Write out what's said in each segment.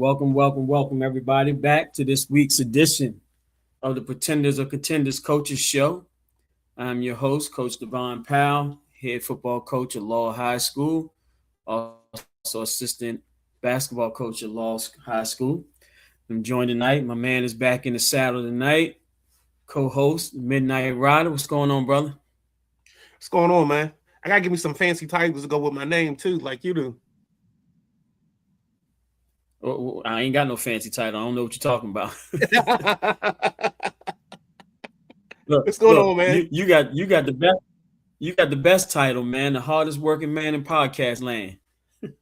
Welcome, everybody, back to this week's edition of the Pretenders or Contenders Coaches Show. I'm your host, Coach Devon Powell, head football coach at Laurel High School, also assistant basketball coach at Laurel High School. I'm joined tonight. My man is back in the saddle tonight, co-host, Midnight Rider. What's going on, brother? What's going on, man? I gotta give me some fancy titles to go with my name too, like you do. I ain't got no fancy title. I don't know what you're talking about. What's going on, man? You got the best title, man. The hardest working man in podcast land.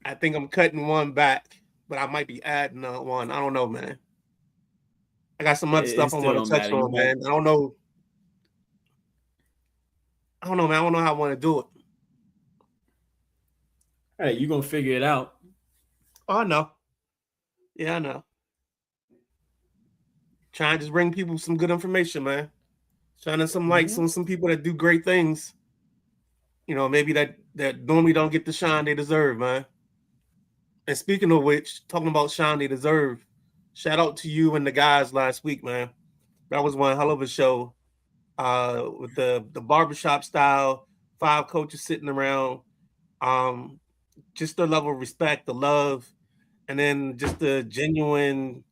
I think I'm cutting one back, but I might be adding one. I don't know, man. I got some other stuff I want to touch on, man. I don't know, man. I don't know how I want to do it. Hey, you're gonna figure it out. Oh, I know. Yeah, I know. Trying to just bring people some good information, man. Shining some lights on some people that do great things. You know, maybe that normally don't get the shine they deserve, man. And speaking of which, talking about shine they deserve, shout out to you and the guys last week, man. That was one hell of a show. With the barbershop style, 5 coaches sitting around. Just the level of respect, the love, and then just the genuine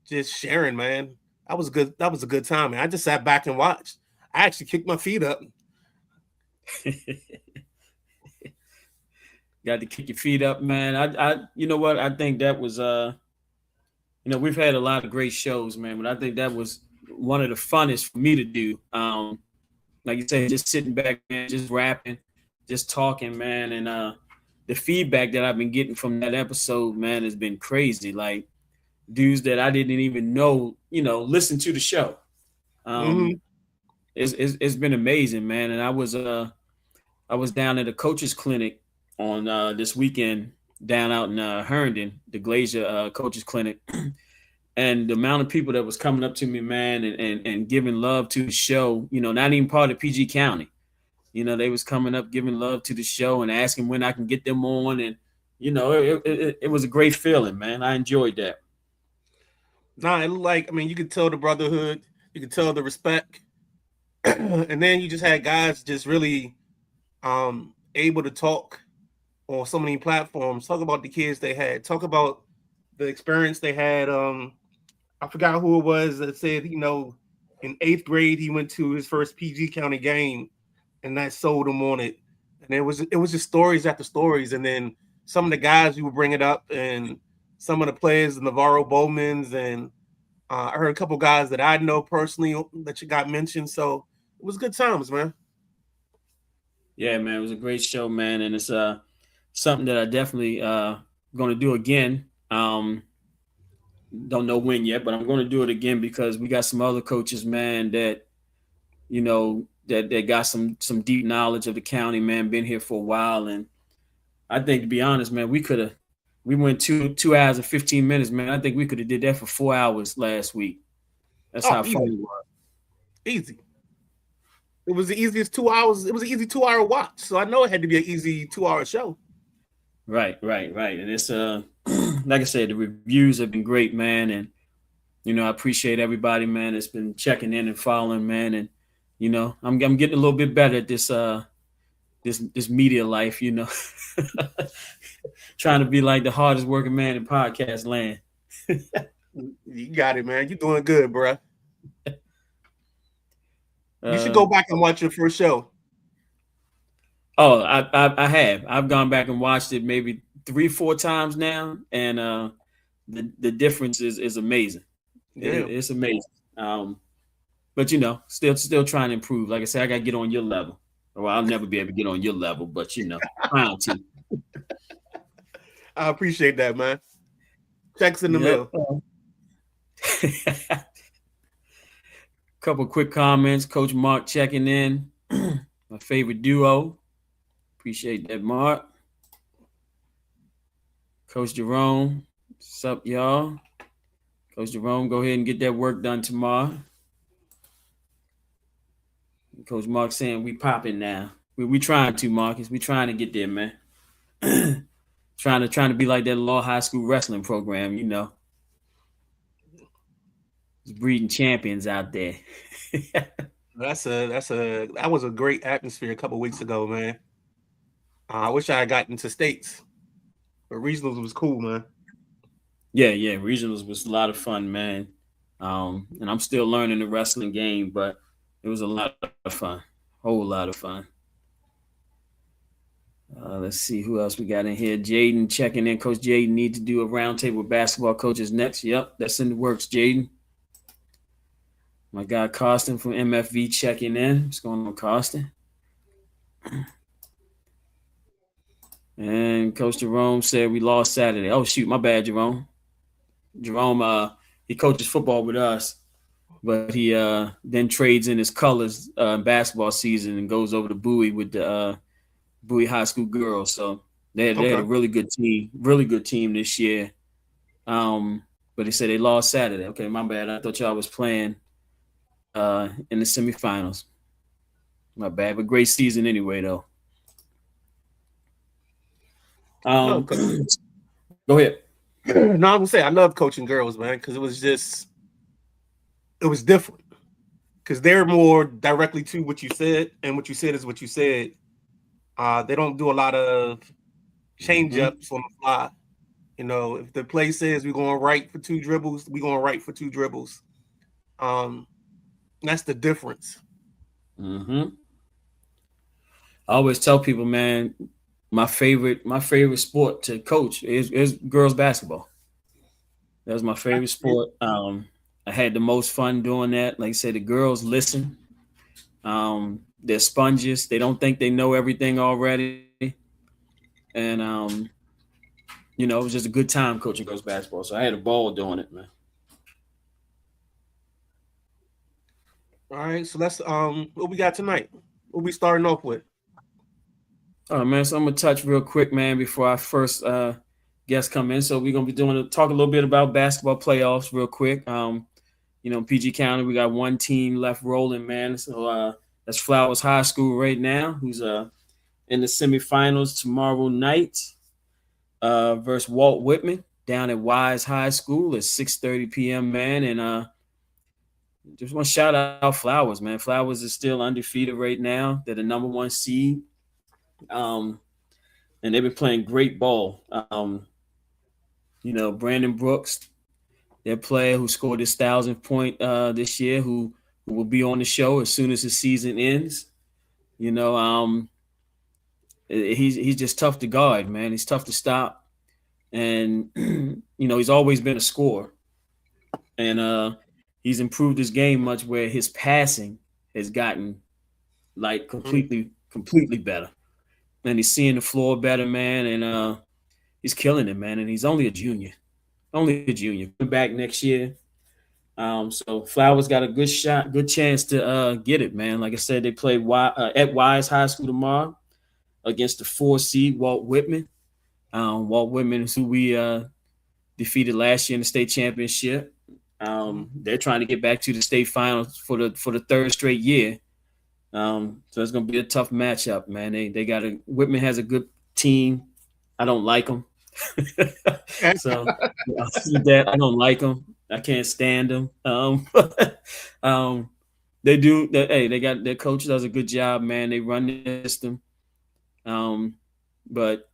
just sharing, man. That was good. That was a good time, man. I just sat back and watched. I actually kicked my feet up. Got to kick your feet up, man. I you know what? I think that was we've had a lot of great shows, man, but I think that was one of the funnest for me to do. Like you said, just sitting back, man, just rapping, just talking, man, and the feedback that I've been getting from that episode, man, has been crazy. Like dudes that I didn't even know, listen to the show. It's been amazing, man. And I was down at a coach's clinic on this weekend down out in Herndon, the Glacier coaches clinic. And the amount of people that was coming up to me, man, and giving love to the show, not even part of PG County. They was coming up, giving love to the show and asking when I can get them on. And, it was a great feeling, man. I enjoyed that. Nah, it looked like, you could tell the brotherhood, you could tell the respect. And then you just had guys just really able to talk on so many platforms, talk about the kids they had, talk about the experience they had. I forgot who it was that said, in 8th grade, he went to his first PG County game and that sold him on it. And it was just stories after stories. And then some of the guys you were bringing up and some of the players, the Navarro Bowmans, and I heard a couple guys that I know personally that you got mentioned. So it was good times, man. Yeah, man, it was a great show, man. And it's something that I definitely going to do again. Don't know when yet, but I'm going to do it again because we got some other coaches, man, that that got some deep knowledge of the county, man, been here for a while. And I think, to be honest, man, we went 2 hours and 15 minutes, man. I think we could have did that for 4 hours last week. That's how fun it was. Easy. It was the easiest 2 hours. It was an easy 2-hour watch. So I know it had to be an easy 2-hour show. Right. And it's like I said, the reviews have been great, man. And I appreciate everybody, man, that's been checking in and following, man. And I'm getting a little bit better at this this media life, trying to be like the hardest working man in podcast land. You got it, man. You're doing good, bro. You should go back and watch your first show. Oh, I have. I've gone back and watched it maybe 3-4 times now, and the difference is amazing. It's amazing. But still trying to improve. Like I said, I got to get on your level. Well, I'll never be able to get on your level, but trying to. I appreciate that, man. Checks in the mail. Couple quick comments. Coach Mark checking in. My favorite duo. Appreciate that, Mark. Coach Jerome, what's up, y'all? Coach Jerome, go ahead and get that work done tomorrow. Coach Mark saying we popping now. We trying to, Marcus. We trying to get there, man. trying to be like that Law High School wrestling program, He's breeding champions out there. That was a great atmosphere a couple weeks ago, man. I wish I had gotten to states, but regionals was cool, man. Yeah. Regionals was a lot of fun, man. And I'm still learning the wrestling game, but it was a lot of fun, whole lot of fun. Let's see who else we got in here. Jaden checking in. Coach Jaden need to do a roundtable with basketball coaches next. Yep, that's in the works, Jaden. My guy Costin from MFV checking in. What's going on, Costin? And Coach Jerome said we lost Saturday. Oh shoot, my bad, Jerome. Jerome, he coaches football with us, but he then trades in his colors basketball season and goes over to Bowie with the Bowie High School girls. So they had Okay. a really good team this year. But they said they lost Saturday. Okay, my bad. I thought y'all was playing in the semifinals. My bad, but great season anyway, though. I love. Go ahead. No, I'm gonna say I love coaching girls, man, because it was different. Because they're more directly to what you said, and what you said is what you said. They don't do a lot of change Mm-hmm. ups on the fly. You know, if the play says we're going right for two dribbles, we're going right for two dribbles. Um, that's the difference. Mm-hmm. I always tell people, man, my favorite sport to coach is girls basketball. That was my favorite sport. I had the most fun doing that. Like I said, the girls listen. They're sponges. They don't think they know everything already. And it was just a good time coaching girls basketball. So I had a ball doing it, man. All right, so let's what we got tonight? What we starting off with? All right, man. So I'm gonna touch real quick, man, before our first guests come in. So we're gonna be talk a little bit about basketball playoffs real quick. PG County, we got one team left rolling, man. So that's Flowers High School right now, who's in the semifinals tomorrow night versus Walt Whitman down at Wise High School at 6:30 p.m. Man, and just want to shout out Flowers, man. Flowers is still undefeated right now. They're the number one seed, um, and they've been playing great ball. Brandon Brooks, their player who scored his 1,000th point this year, who will be on the show as soon as the season ends. You know, he's just tough to guard, man. He's tough to stop, and he's always been a scorer, and he's improved his game much where his passing has gotten like Mm. completely better, and he's seeing the floor better, man, and he's killing it, man. And he's only a junior, coming back next year. So Flowers got a good chance to get it, man. Like I said, they play at Wise High School tomorrow against the 4 seed Walt Whitman. Walt Whitman is who we defeated last year in the state championship. They're trying to get back to the state finals for the third straight year. So it's gonna be a tough matchup, man. They got Whitman has a good team. I don't like them, so that I don't like them. I can't stand them. Um, they do. Hey, they got their coach does a good job, man. They run the system. Um, but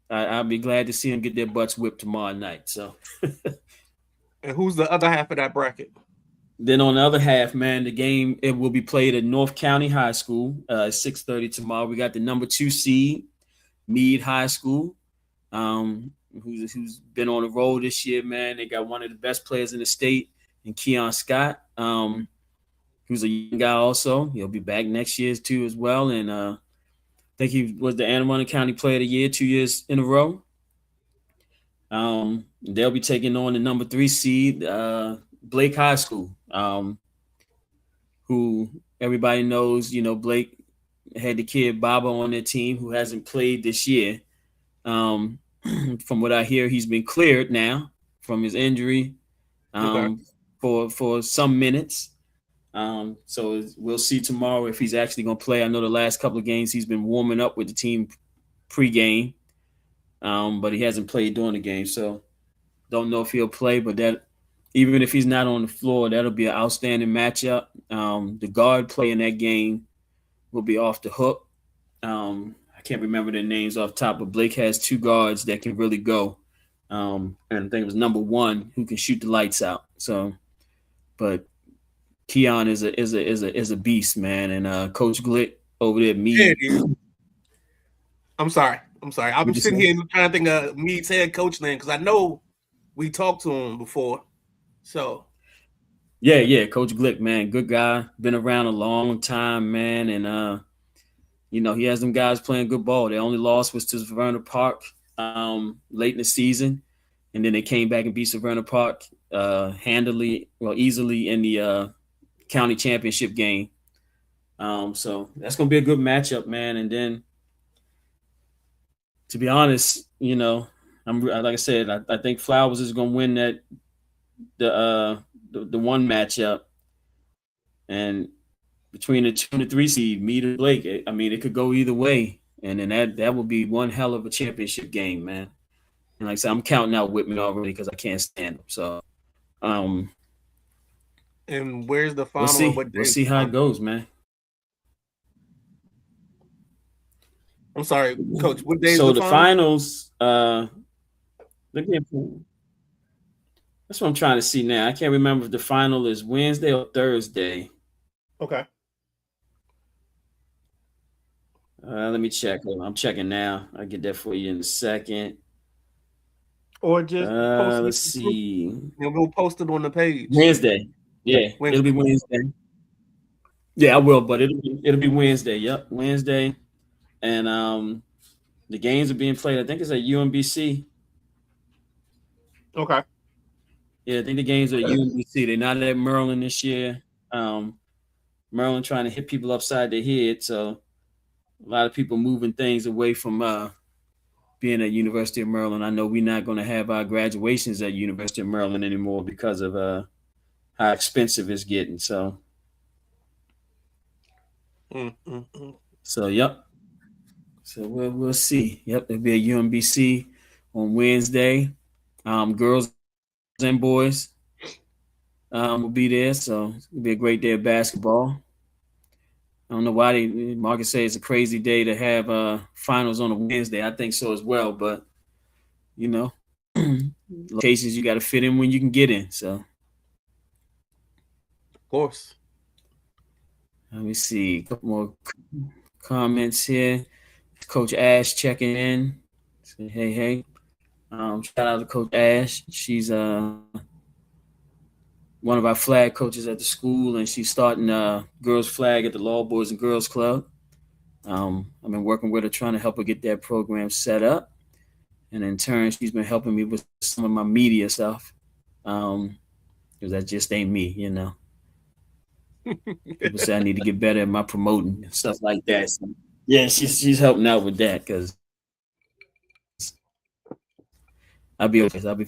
I'll be glad to see them get their butts whipped tomorrow night. So And who's the other half of that bracket? then on the other half, man, the game it will be played at North County High School 6:30 tomorrow. We got the number 2 seed Meade High School, who's been on the road this year, man. They got one of the best players in the state, in Keon Scott, who's a young guy also. He'll be back next year too as well, and I think he was the Anne Arundel County Player of the Year 2 years in a row. They'll be taking on the number 3 seed Blake High School, who everybody knows. Blake had the kid Baba on their team who hasn't played this year. Um, from what I hear, he's been cleared now from his injury Okay. um, for some minutes. So we'll see tomorrow if he's actually going to play. I know the last couple of games he's been warming up with the team pregame, but he hasn't played during the game. So don't know if he'll play, but that even if he's not on the floor, that'll be an outstanding matchup. The guard play in that game will be off the hook. I can't remember their names off top, but Blake has two guards that can really go. And I think it was number one who can shoot the lights out. So, but Keon is a beast, man. And Coach Glick over there, Yeah, me. dude. I'm sorry. I'm What'd you sitting say? here trying to think of Mead's head coach name because I know we talked to him before. So Yeah, Coach Glick, man, good guy. Been around a long time, man, and he has them guys playing good ball. Their only loss was to Savannah Park late in the season, and then they came back and beat Savannah Park easily in the county championship game. So that's gonna be a good matchup, man. And then, to be honest, I'm like I said, I think Flowers is gonna win the one matchup, and between the 2 and the 3 seed, Mead and Blake, I mean, it could go either way, and then that would be one hell of a championship game, man. And like I said, I'm counting out Whitman already because I can't stand him. So, um, and where's the we'll final and see. what day We'll is see the how it final? goes, man. I'm sorry, Coach. What day is So the the final? finals, look at that's what I'm trying to see now. I can't remember if the final is Wednesday or Thursday. Okay. Let me check. I'm checking now. I'll get that for you in a second. Or just post it Let's in the group. see. We'll post it on the page. Wednesday. Yeah, it'll be Wednesday. Wednesday. Yeah, I will, but it'll be Wednesday. Yep, Wednesday, and the games are being played. I think it's at UMBC. Okay. Yeah, I think the games are at UMBC. They're not at Maryland this year. Maryland trying to hit people upside their head, so a lot of people moving things away from being at University of Maryland. I know we're not going to have our graduations at University of Maryland anymore because of how expensive it's getting. Mm. So yep. So we'll see. Yep, there'll be a UMBC on Wednesday. Girls and boys will be there, so it'll be a great day of basketball. I don't know why Marcus say it's a crazy day to have finals on a Wednesday. I think so as well, but you know, locations you got to fit in when you can get in. So Of course. let me see a couple more comments here. Coach Ash checking in. Say hey. Shout out to Coach Ash. She's one of our flag coaches at the school, and she's starting girls flag at the Law Boys and Girls Club. I've been working with her, trying to help her get that program set up, and in turn, she's been helping me with some of my media stuff, because that just ain't me. People say I need to get better at my promoting and stuff like that. So, yeah, she's helping out with that because I'll be okay. I'll be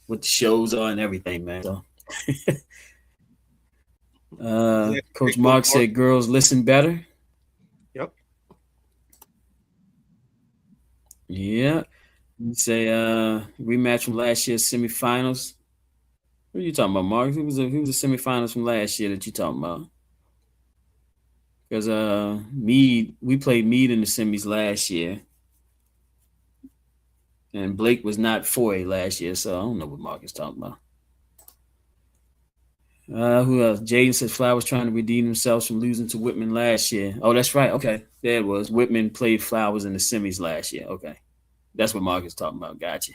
what the shows are and everything, man. So. Coach Coach Mark Mark. said girls listen better. Yep. Yeah. You say rematch from last year's semifinals. What are you talking about, Mark? Who was the semifinals from last year that you talking about? Because we played Mead in the semis last year. And Blake was not 4A last year, so I don't know what Mark is talking about. Who else? Jaden said Flowers trying to redeem themselves from losing to Whitman last year. Oh, that's right. Okay. There it was. Whitman played Flowers in the semis last year. Okay. That's what Mark is talking about. Gotcha.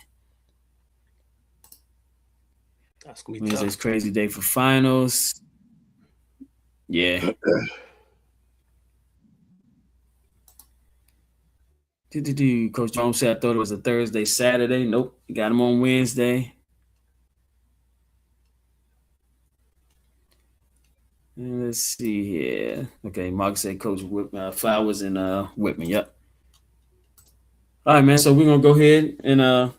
That's gonna be Wednesday's tough. crazy day for finals. Yeah. Coach Jones said I thought it was a Thursday, Saturday. Nope. You got him on Wednesday. Let's see here. Okay, Mark said Coach Flowers and Whitman. Yep. All right, man. So we're gonna go ahead and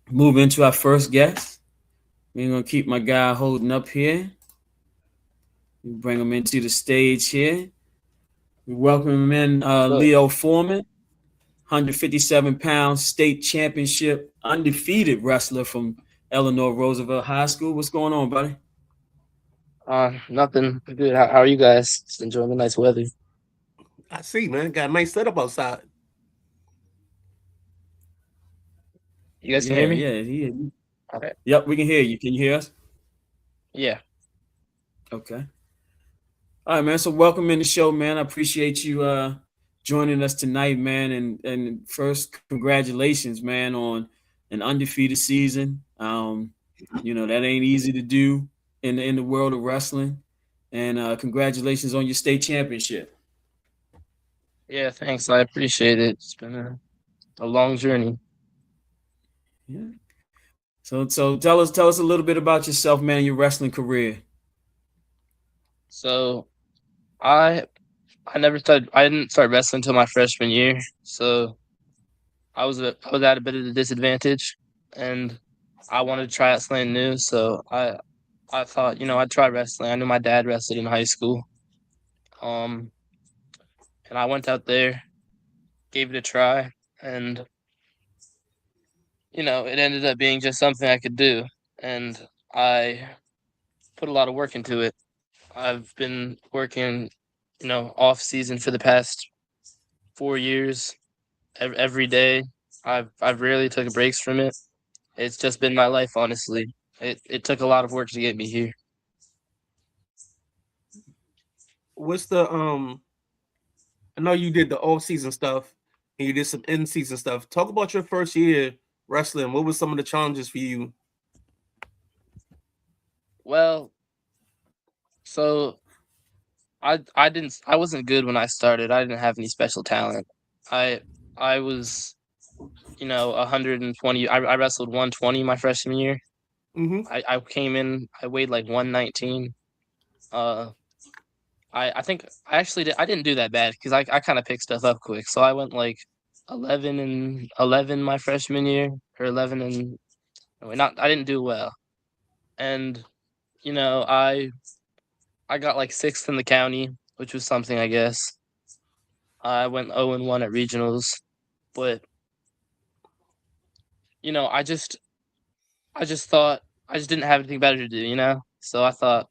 move into our first guest. We're gonna keep my guy holding up here. We bring him into the stage here. We welcome him in, Leo Foreman, 157-pound state championship undefeated wrestler from Eleanor Roosevelt High School. What's going on, buddy? Nothing good. How are you guys? Just enjoying the nice weather. I see, man. Got a nice setup outside. You guys can hear Yeah, me? yeah, Okay. yep. We can hear you. Can you hear us? Yeah. Okay. All right, man. So welcome in the show, man. I appreciate you joining us tonight, man. And first, congratulations, man, on an undefeated season. That ain't easy to do in the world of wrestling. And congratulations on your state championship. Yeah, thanks. I appreciate it. It's been a long journey. Yeah. So tell us a little bit about yourself, man, and your wrestling career. So I I didn't start wrestling until my freshman year. So I was at a bit of a disadvantage, and I wanted to try out something new. So I thought, I'd try wrestling. I knew my dad wrestled in high school. Um and I went out there, gave it a try, and it ended up being just something I could do. And I put a lot of work into it. I've been working, off season for the past 4 years, every day. I've rarely took breaks from it. It's just been my life, honestly. It took a lot of work to get me here. What's the I know you did the off season stuff and you did some in season stuff. Talk about your first year wrestling. What was some of the challenges for you? Well, so I wasn't good when I started. I didn't have any special talent. I I was 120. I wrestled 120 my freshman year. Mm-hmm. I came in. I weighed like 119. Uh, I think I actually I didn't do that bad because I kind of picked stuff up quick. So I went like 11 my freshman year, or 11 and no, wait, not I didn't do well. And you know I got like sixth in the county, which was something, I guess. I went 0-1 at regionals, but you know I just I just thought I just didn't have anything better to do. So I thought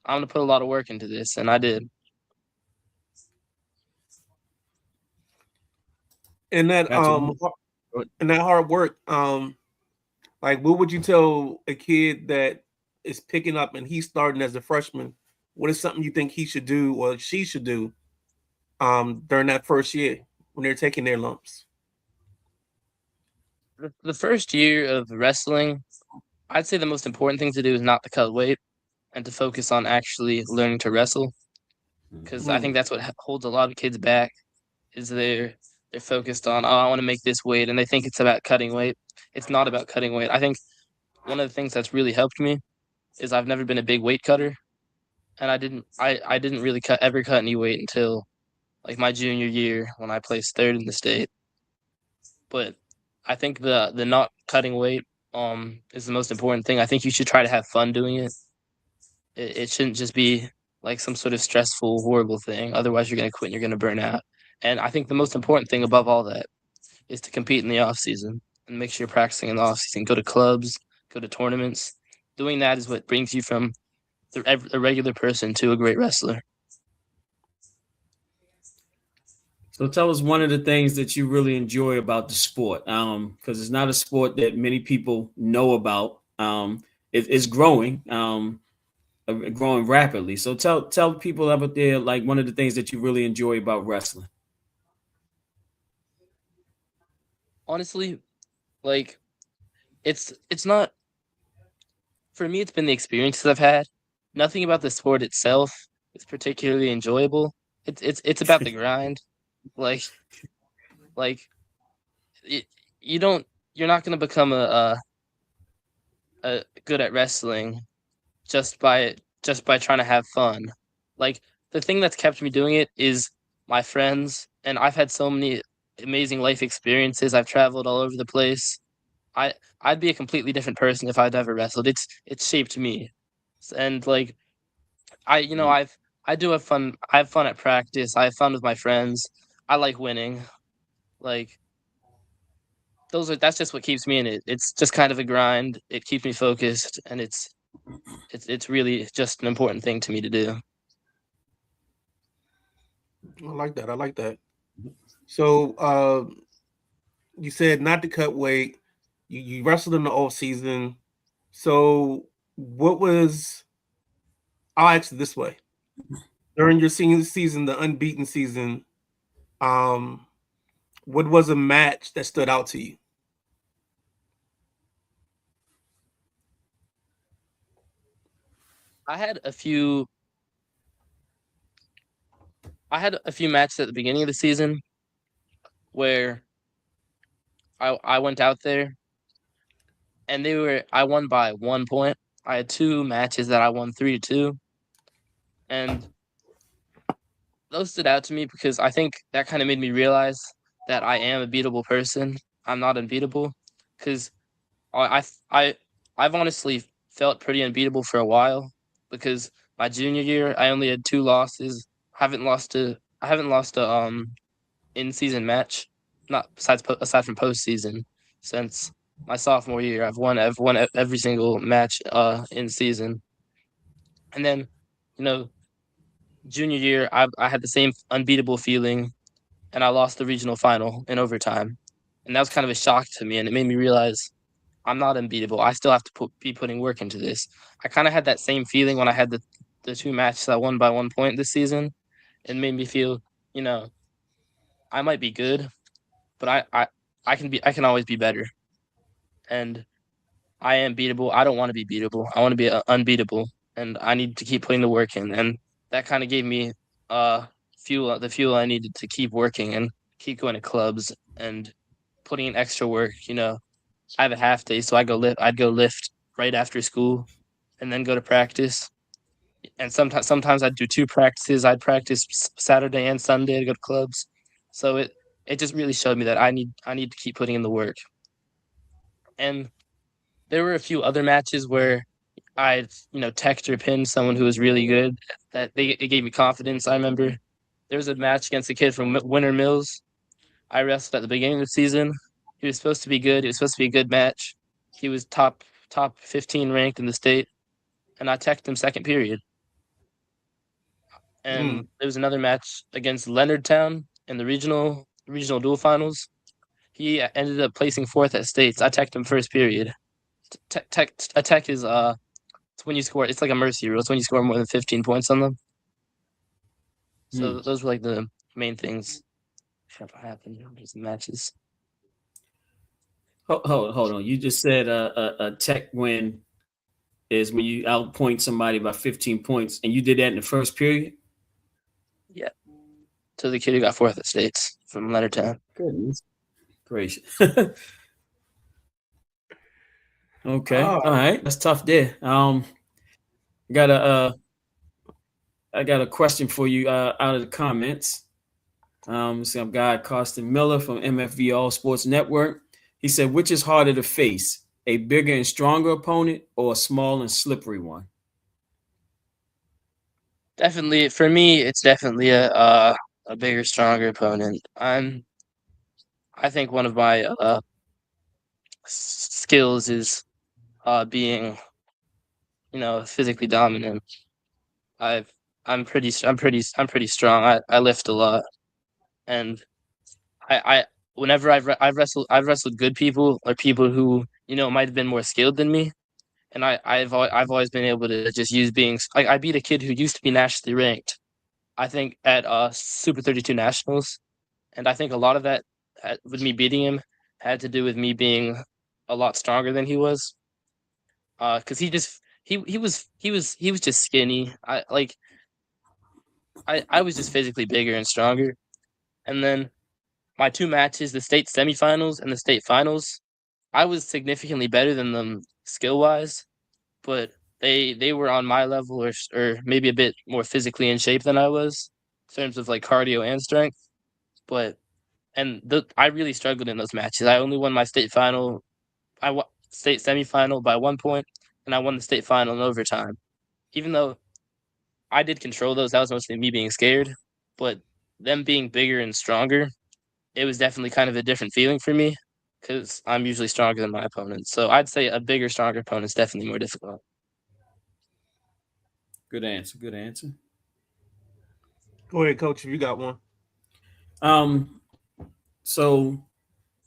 I'm gonna put a lot of work into this, and I did. And that Gotcha. and that hard work, like what would you tell a kid that is picking up and he's starting as a freshman? What is something you think he should do or she should do during that first year when they're taking their lumps? The first year of wrestling, I'd say the most important thing to do is not to cut weight and to focus on actually learning to wrestle, because I Mm. think that's what holds a lot of kids back. Is they're focused on, oh, I want to make this weight, and they think it's about cutting weight. It's not about cutting weight. I think one of the things that's really helped me is I've never been a big weight cutter, and I didn't really ever cut any weight until like my junior year when I placed third in the state. But I think the not cutting weight is the most important thing. I think you should try to have fun doing it. It shouldn't just be like some sort of stressful, horrible thing. Otherwise, you're gonna quit and you're gonna burn out. And I think the most important thing above all that is to compete in the off season and make sure you're practicing in the off season. Go to clubs, go to tournaments. Doing that is what brings you from a regular person to a great wrestler. So tell us one of the things that you really enjoy about the sport, because it's not a sport that many people know about. It's growing, growing rapidly. So tell people out there like one of the things that you really enjoy about wrestling. Honestly, like it's not for me. It's been the experiences I've had. Nothing about the sport itself is particularly enjoyable. It's about the grind. Like like it, you don't you're not gonna become a good at wrestling just by trying to have fun. Like the thing that's kept me doing it is my friends, and I've had so many amazing life experiences. I've traveled all over the place. I I'd be a completely different person if I'd ever wrestled. It's shaped me. And like I you know I do have fun. I have fun at practice. I have fun with my friends. I like winning. Like that's just what keeps me in it. It's just kind of a grind. It keeps me focused, and it's really just an important thing to me to do. I like that. I like that. So you said not to cut weight. You wrestled in the off season. So what was? I'll ask it this way: during your senior season, the unbeaten season, um, what was a match that stood out to you? I had a few I had a few matches at the beginning of the season where I went out there and I won by 1 point. I had two matches that I won 3-2, and those stood out to me because I think that kind of made me realize that I am a beatable person. I'm not unbeatable because I I I've honestly felt pretty unbeatable for a while because my junior year I only had two losses. I haven't lost a in season match, not aside from postseason, since my sophomore year. I've won every single match in season, and then you know junior year I had the same unbeatable feeling, and I lost the regional final in overtime, and that was kind of a shock to me, and it made me realize I'm not unbeatable. I still have to be putting work into this. I kind of had that same feeling when I had the two matches I won by 1 point this season. It made me feel, you know, I might be good, but I can always be better. And I am beatable. I don't want to be beatable. I want to be unbeatable, and I need to keep putting the work in. And that kind of gave me the fuel I needed to keep working and keep going to clubs and putting in extra work. I have a half day, so I'd go lift right after school, and then go to practice. And sometimes I'd do two practices. I'd practice Saturday and Sunday to go to clubs. So it just really showed me that I need to keep putting in the work. And there were a few other matches where I, teched or pinned someone who was really good. It gave me confidence. I remember there was a match against a kid from Winter Mills. I wrestled at the beginning of the season. He was supposed to be good. It was supposed to be a good match. He was top 15 ranked in the state, and I teched him second period. Mm. And there was another match against Leonardtown in the regional dual finals. He ended up placing fourth at states. I teched him first period. A tech is it's when you score. It's like a mercy rule. It's when you score more than 15 points on them. Hmm. So those were like the main things that happened in these matches. Hold on. You just said a tech win is when you outpoint somebody by 15 points, and you did that in the first period. Yeah. To the kid who got fourth at states from Leonardtown. Goodness gracious. Okay, Oh, all right, that's tough there. Got a I got a question for you out of the comments. Some guy Carsten Miller from MFV All Sports Network. He said, which is harder to face, a bigger and stronger opponent or a small and slippery one? Definitely, for me, it's definitely a bigger, stronger opponent. I think one of my skills is being, physically dominant. I've I'm pretty strong. I lift a lot, and I I've wrestled good people or people who might have been more skilled than me, and I've always been able to just use being like I beat a kid who used to be nationally ranked. I think at Super 32 Nationals, and I think a lot of that with me beating him had to do with me being a lot stronger than he was. Because he was just skinny. I was just physically bigger and stronger. And then my two matches, the state semifinals and the state finals, I was significantly better than them skill wise, but they were on my level or maybe a bit more physically in shape than I was in terms of like cardio and strength. But I really struggled in those matches. I only won my state final, state semifinal by 1 point, and I won the state final in overtime. Even though I did control those, that was mostly me being scared. But them being bigger and stronger, it was definitely kind of a different feeling for me because I'm usually stronger than my opponent. So I'd say a bigger, stronger opponent is definitely more difficult. Good answer. Good answer. Go ahead, coach, if you got one. Um, so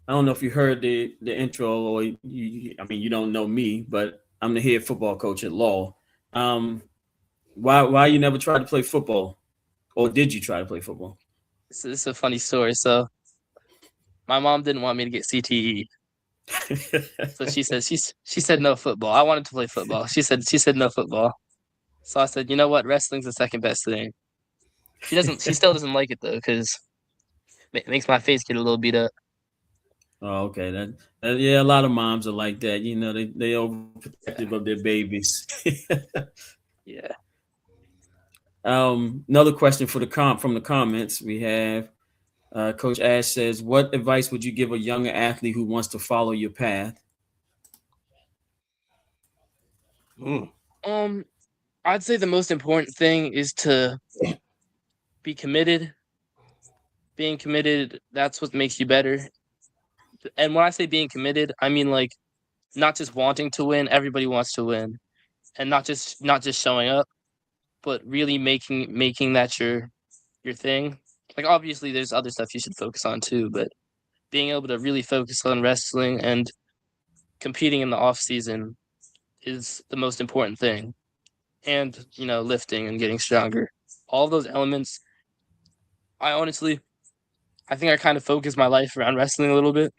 I don't know if you heard the intro, or I mean, you don't know me, but I'm the head football coach at Law. Um, why you never tried to play football, or did you try to play football? This is a funny story. So my mom didn't want me to get CTE, so she said no football. I wanted to play football. She said no football. So I said, you know what, wrestling's the second best thing. She still doesn't like it though, because it makes my face get a little beat up. Oh, okay. Yeah, a lot of moms are like that. You know, they Yeah, overprotective of their babies. yeah. Another question for the from the comments we have. Coach Ash says, "What advice would you give a younger athlete who wants to follow your path?" Mm. Um, I'd say the most important thing is to be committed. Being committed, that's what makes you better. And when I say being committed, I mean like not just wanting to win. Everybody wants to win, and not just showing up, but really making that your thing. Like obviously, there's other stuff you should focus on too, but being able to really focus on wrestling and competing in the off season is the most important thing. And lifting and getting stronger, all of those elements. I honestly, I think I kind of focus my life around wrestling a little bit,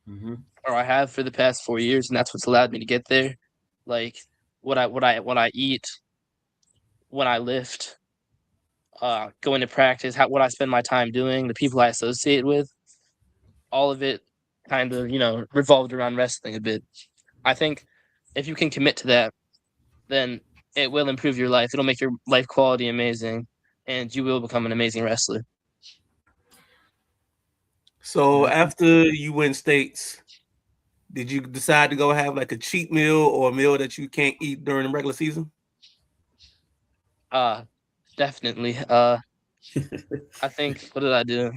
Mm-hmm. or I have for the past 4 years, and that's what's allowed me to get there. Like what I eat, when I lift, going to practice, what I spend my time doing, the people I associate with, all of it kind of revolved around wrestling a bit. I think if you can commit to that, then it will improve your life. It'll make your life quality amazing, and you will become an amazing wrestler. So Gotcha. after you win states, did you decide to go have like a cheat meal or a meal that you can't eat during the regular season? Uh Definitely. I think, what did I do?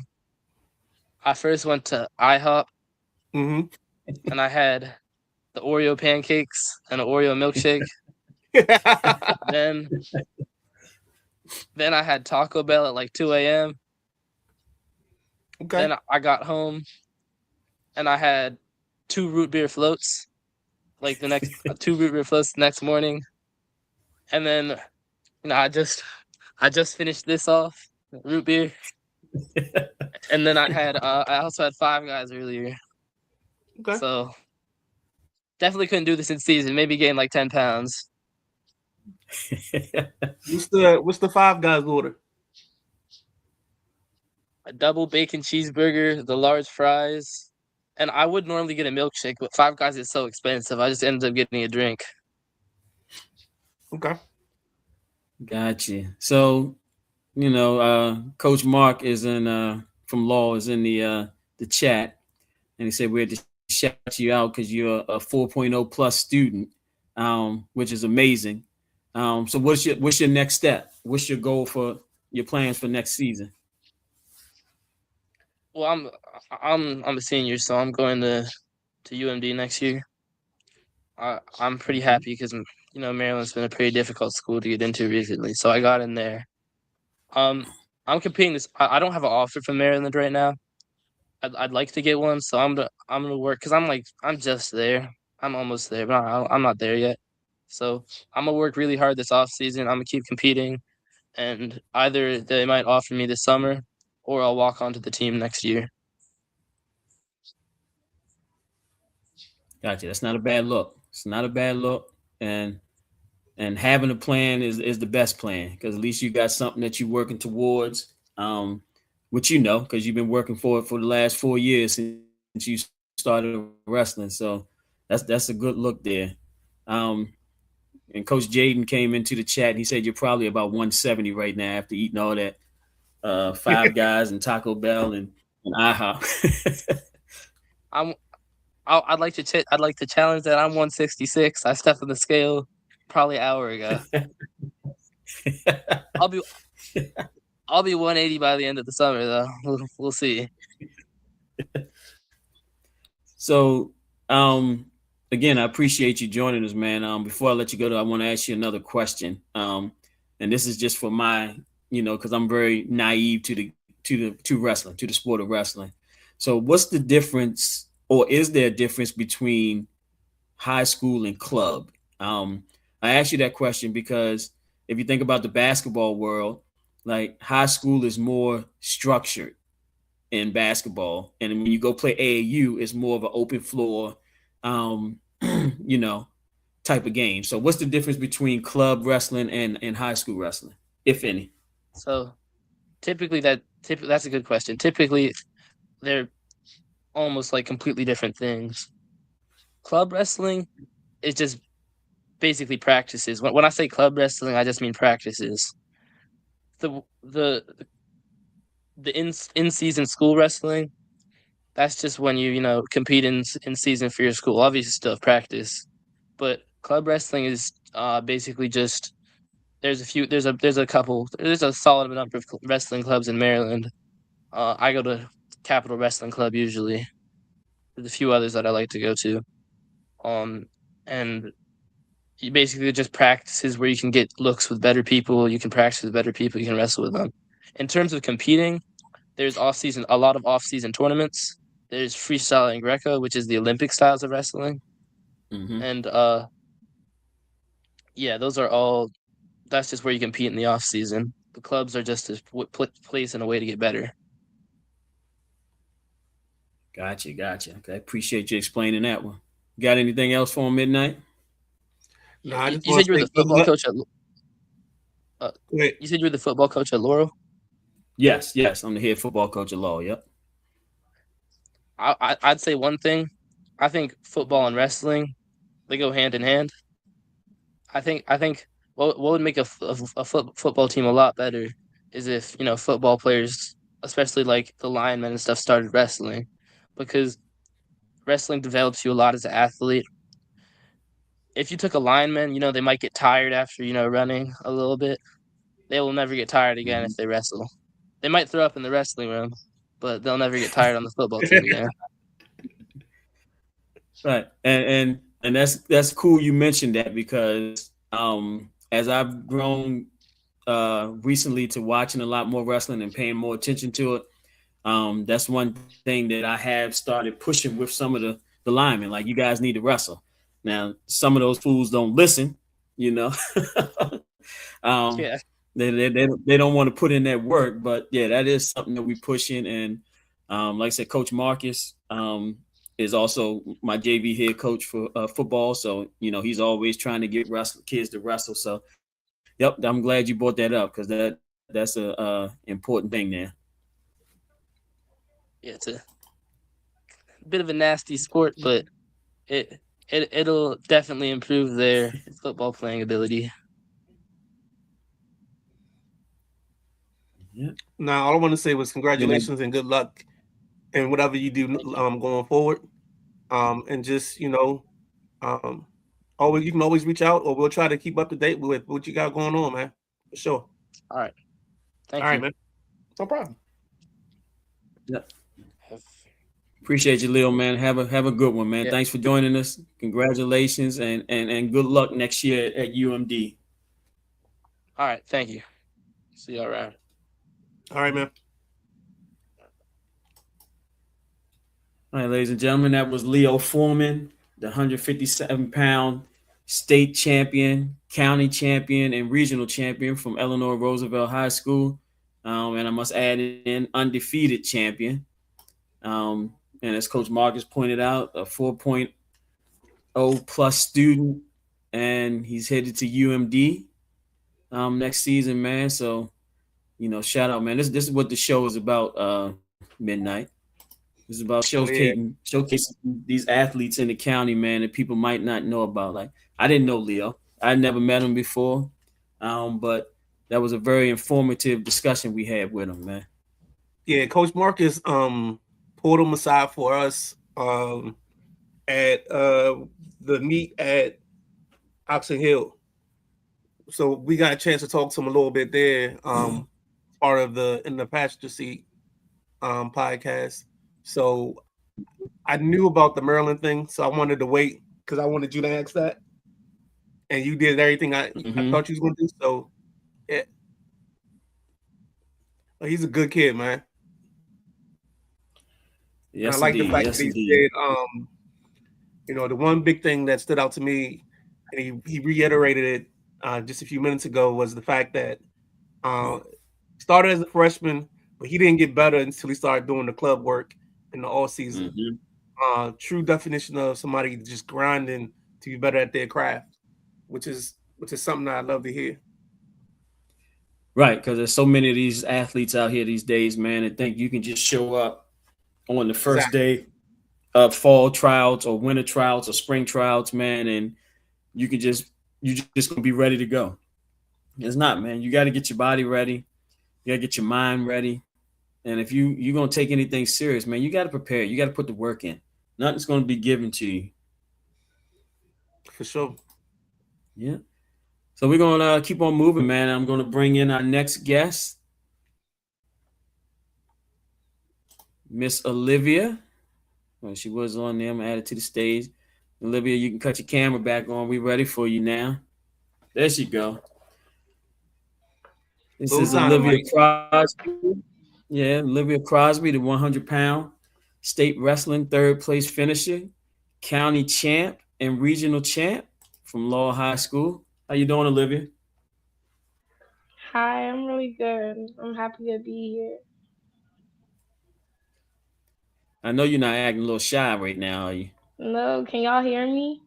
I first went to IHOP, Mm-hmm. and I had the Oreo pancakes and an Oreo milkshake. Then then I had Taco Bell at like 2 a.m. Okay. Then I got home and I had two root beer floats, like the next two root beer floats the next morning. And then I just finished this off, root beer. And then I also had Five Guys earlier. Okay. So definitely couldn't do this in season. Maybe gain like 10 pounds. What's the Five Guys order? A double bacon cheeseburger, the large fries. And I would normally get a milkshake, but Five Guys is so expensive. I just ended up getting a drink. Okay. Gotcha. So, Coach Mark is in from Law is in the chat, and he said we had to shout you out because you're a 4.0 plus student, which is amazing. So what's your next step? What's your goal for your plans for next season? Well, I'm a senior, so I'm going to UMD next year. I'm pretty happy because Maryland's been a pretty difficult school to get into recently, so I got in there. Um, I'm competing this. I don't have an offer from Maryland right now. I'd like to get one, so I'm gonna work because I'm just there. I'm almost there, but I'm not there yet. So I'm gonna work really hard this off season. I'm gonna keep competing, and either they might offer me this summer, or I'll walk onto the team next year. Gotcha. That's not a bad look. It's not a bad look, and having a plan is the best plan because at least you got something that you're working towards, which because you've been working for it for the last 4 years since you started wrestling. So that's a good look there. Um, and Coach Jaden came into the chat. He said you're probably about 170 right now after eating all that Five Guys and Taco Bell and IHOP. I'm I'd like to challenge that. I'm 166. I stepped on the scale probably an hour ago. I'll be I'll be 180 by the end of the summer though. We'll see. So, um, again, I appreciate you joining us, man. Before I let you go, though, I want to ask you another question. And this is just for my, because I'm very naive to wrestling, to the sport of wrestling. So, what's the difference, or is there a difference between high school and club? Um, I asked you that question because if you think about the basketball world, like high school is more structured in basketball, and when you go play AAU, it's more of an open floor, um, you know, type of game. So, what's the difference between club wrestling and high school wrestling, if any? So typically that's a good question. Typically, they're almost like completely different things. Club wrestling is just basically practices. When I say club wrestling, I just mean practices. The in season school wrestling, that's just when you compete in season for your school. Obviously, still have practice, but club wrestling is basically just there's a solid number of wrestling clubs in Maryland. I go to Capital Wrestling Club usually. There's a few others that I like to go to. Um, and you basically just practices where you can get looks with better people. You can practice with better people. You can wrestle with them. In terms of competing, there's a lot of off season tournaments. There's freestyle and Greco, which is the Olympic styles of wrestling, Mm-hmm. and yeah, those are all. That's just where you compete in the off season. The clubs are just a place and a way to get better. Gotcha. Okay, appreciate you explaining that one. Got anything else for Midnight? No, I just You want said to you were say the good football luck. coach at. Uh, Wait, you said you were the football coach at Laurel. Yes, I'm the head football coach at Law. Yep. I'd say one thing. I think football and wrestling they go hand in hand. I think what would make football team a lot better is if football players, especially like the linemen and stuff, started wrestling, because wrestling develops you a lot as an athlete. If you took a lineman, they might get tired after running a little bit. They will never get tired again if Mhm. they wrestle. They might throw up in the wrestling room, but they'll never get tired on the football team again. Right, and that's cool. You mentioned that because as I've grown recently to watching a lot more wrestling and paying more attention to it, that's one thing that I have started pushing with some of the linemen. Like, you guys need to wrestle. Now, some of those fools don't listen, you know. um, Yeah, they don't want to put in that work, but yeah, that is something that we push in. And like I said, Coach Marcus is also my JV head coach for football, so he's always trying to get kids to wrestle. So, yep, I'm glad you brought that up because that's a important thing there. yeah, it's a bit of a nasty sport, but it it'll definitely improve their football playing ability. Yeah. now all I want to say was Then congratulations and good luck in whatever you do Thank you. going forward. And just um, always you can always reach out, or we'll try to keep up to date with what you got going on, man. For sure. All right, All thank right, you. man. No problem. yeah. Have, Appreciate you, Leo, man. Have a good one, man. yeah. Thanks for joining us. Congratulations and good luck next year at UMD. All right, thank you. See you around. All right, man. All right, ladies and gentlemen, that was Leo Foreman, the 157-pound state champion, county champion, and regional champion from Eleanor Roosevelt High School. And I must add in undefeated champion. And as Coach Marcus pointed out, a 4.0 plus student, and he's headed to UMD next season, man. So, shout out, man. This is what the show is about, Midnight. It's about Oh yeah. showcasing these athletes in the county, man, that people might not know about. Like, I didn't know Leo. I never met him before. But that was a very informative discussion we had with him, man. Yeah, Coach Marcus pulled him aside for us at the meet at Oxon Hill. So we got a chance to talk to him a little bit there. Part of the in the passenger seat podcast. So I knew about the Maryland thing, so I wanted to wait because I wanted you to ask that, and you did everything I Mm-hmm. thought you was going to do. So yeah, but he's a good kid, man, and I Yes, like the indeed. fact Yes, that he indeed. said, the one big thing that stood out to me, and he reiterated it just a few minutes ago, was the fact that uh, started as a freshman, but he didn't get better until he started doing the club work in the all season. Mm-hmm. True definition of somebody just grinding to be better at their craft, which is something that I love to hear. Right, because there's so many of these athletes out here these days, man, and think you can just show up on the first Exactly. day of fall tryouts or winter tryouts or spring tryouts, man, and you can just gonna be ready to go. It's not, man. You got to get your body ready. You got to get your mind ready. And if you're gonna take anything serious, man, you got to prepare. You got to put the work in. Nothing's gonna be given to you. For sure. Yeah. So we're gonna keep on moving, man. I'm gonna bring in our next guest, Miss Olivia. Well, she was on there. I'm gonna add it to the stage. Olivia, you can cut your camera back on. We ready for you now. There she go. This Little is Olivia dynamite. Crosby. Yeah, Olivia Crosby, the 100-pound state wrestling third place finisher, county champ and regional champ from Laurel High School. How you doing, Olivia? Hi, I'm really good. I'm happy to be here. I know you're not acting a little shy right now, are you? No, can y'all hear me?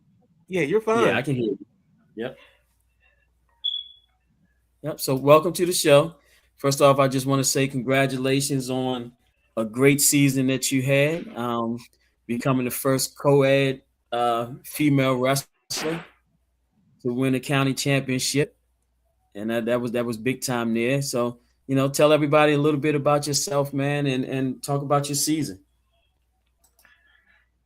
Yeah, you're Yeah, fine. I can hear you. Yep. Yep. So welcome to the show. First off, I just want to say congratulations on a great season that you had, becoming the first co-ed female wrestler to win a county championship, and that was big time there. So tell everybody a little bit about yourself, man, and talk about your season.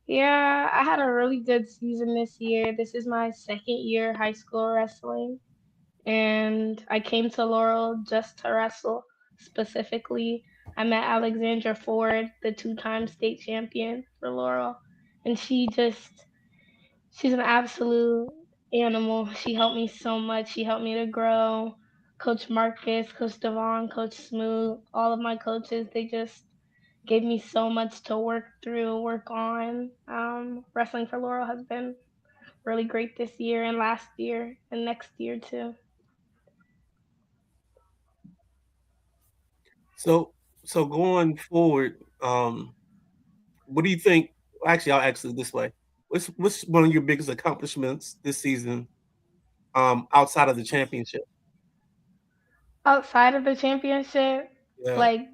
Yeah, I had a really good season this year. This is my second year high school wrestling, and I came to Laurel just to wrestle. Specifically, I met Alexandra Ford, the two-time state champion for Laurel, and she's an absolute animal. She helped me so much. She helped me to grow. Coach Marcus, Coach Devon, Coach Smoot, all of my coaches, they just gave me so much to work through, work on. Wrestling for Laurel has been really great this year and last year and next year too. So so going forward, what do you think? Actually, I'll ask it this way: what's one of your biggest accomplishments this season, outside of the championship? Outside of the championship, Yeah. like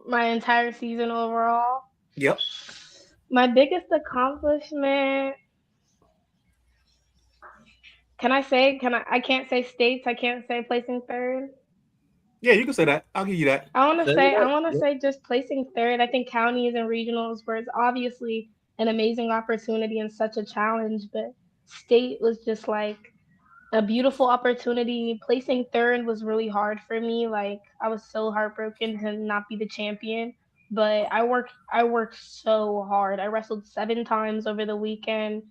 my entire season overall, Yep. my biggest accomplishment, can I say, I can't say states, I can't say placing third. Yeah, you can say that. I'll give you that. Set it I up. want to Yep. say just placing third. I think counties and regionals were obviously an amazing opportunity and such a challenge, but state was just like a beautiful opportunity. Placing third was really hard for me. Like I was so heartbroken to not be the champion, but I worked so hard. I wrestled 7 times over the weekend.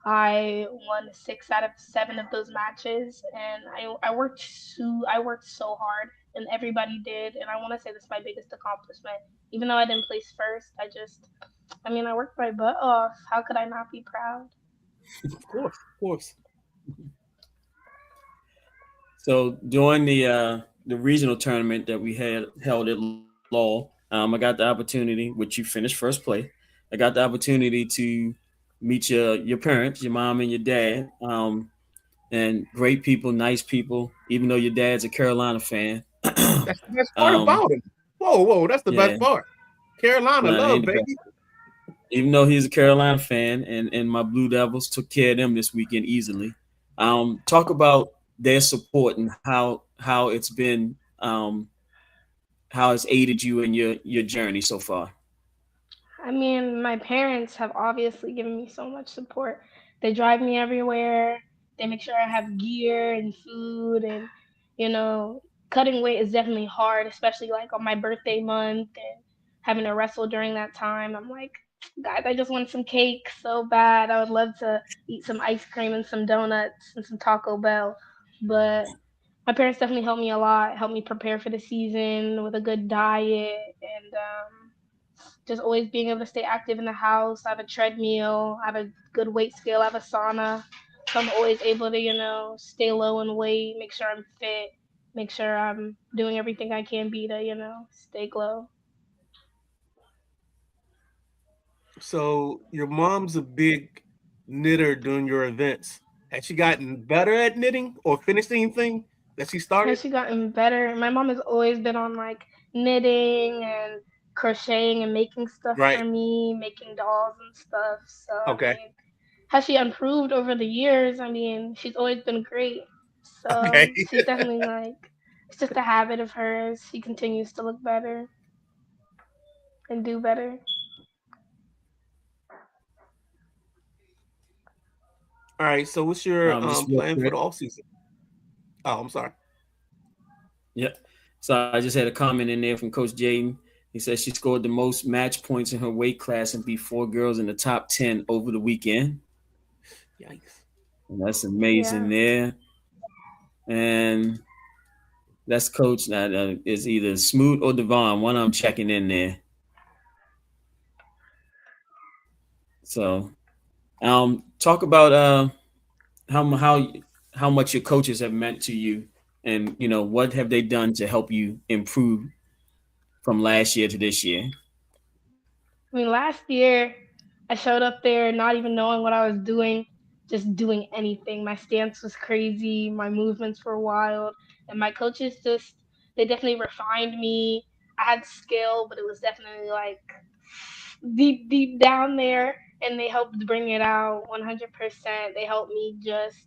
I won 6 out of 7 of those matches, and I worked so hard, and everybody did. And I want to say this is my biggest accomplishment. Even though I didn't place first, I worked my butt off. How could I not be proud? Of course, of course. So during the regional tournament that we had held at Law, I got the opportunity, which you finished first place. I got the opportunity to meet your parents, your mom and your dad, and great people, nice people. Even though your dad's a Carolina fan, That's the best part um, about it. Whoa, whoa, that's the yeah, best part. Carolina no, it love, ain't the best. baby. Even though he's a Carolina fan, and my Blue Devils took care of them this weekend easily. Talk about their support and how it's been, how it's aided you in your journey so far. I mean, my parents have obviously given me so much support. They drive me everywhere. They make sure I have gear and food, and you know, cutting weight is definitely hard, especially like on my birthday month and having to wrestle during that time. I'm like guys, I just want some cake so bad. I would love to eat some ice cream and some donuts and some Taco Bell. But my parents definitely helped me a lot, helped me prepare for the season with a good diet and just always being able to stay active in the house. I have a treadmill, I have a good weight scale, I have a sauna. So I'm always able to, stay low in weight, make sure I'm fit, make sure I'm doing everything I can be to, stay glow. So your mom's a big knitter during your events. Has she gotten better at knitting or finished anything that she started? Has she gotten better? My mom has always been on like knitting and crocheting and making stuff Right. for me, making dolls and stuff. So I Okay. mean, has she improved over the years? I mean, she's always been great. Okay. So she's definitely like it's just a habit of hers. She continues to look better and do better. All right. So what's your Just real plan for quick. the off season? Oh, I'm sorry. Yep. So I just had a comment in there from Coach Jaden. He says she scored the most match points in her weight class and beat 4 girls in the top 10 over the weekend. Yikes. And that's amazing Yeah. there. And that's Coach. Is either Smoot or Devon. One of them checking in there. So talk about how how much your coaches have meant to you, and what have they done to help you improve from last year to this year. I mean, last year I showed up there not even knowing what I was doing, just doing anything. My stance was crazy, my movements were wild, and my coaches just they definitely refined me. I had skill, but it was definitely like deep down there, and they helped bring it out 100%. They helped me just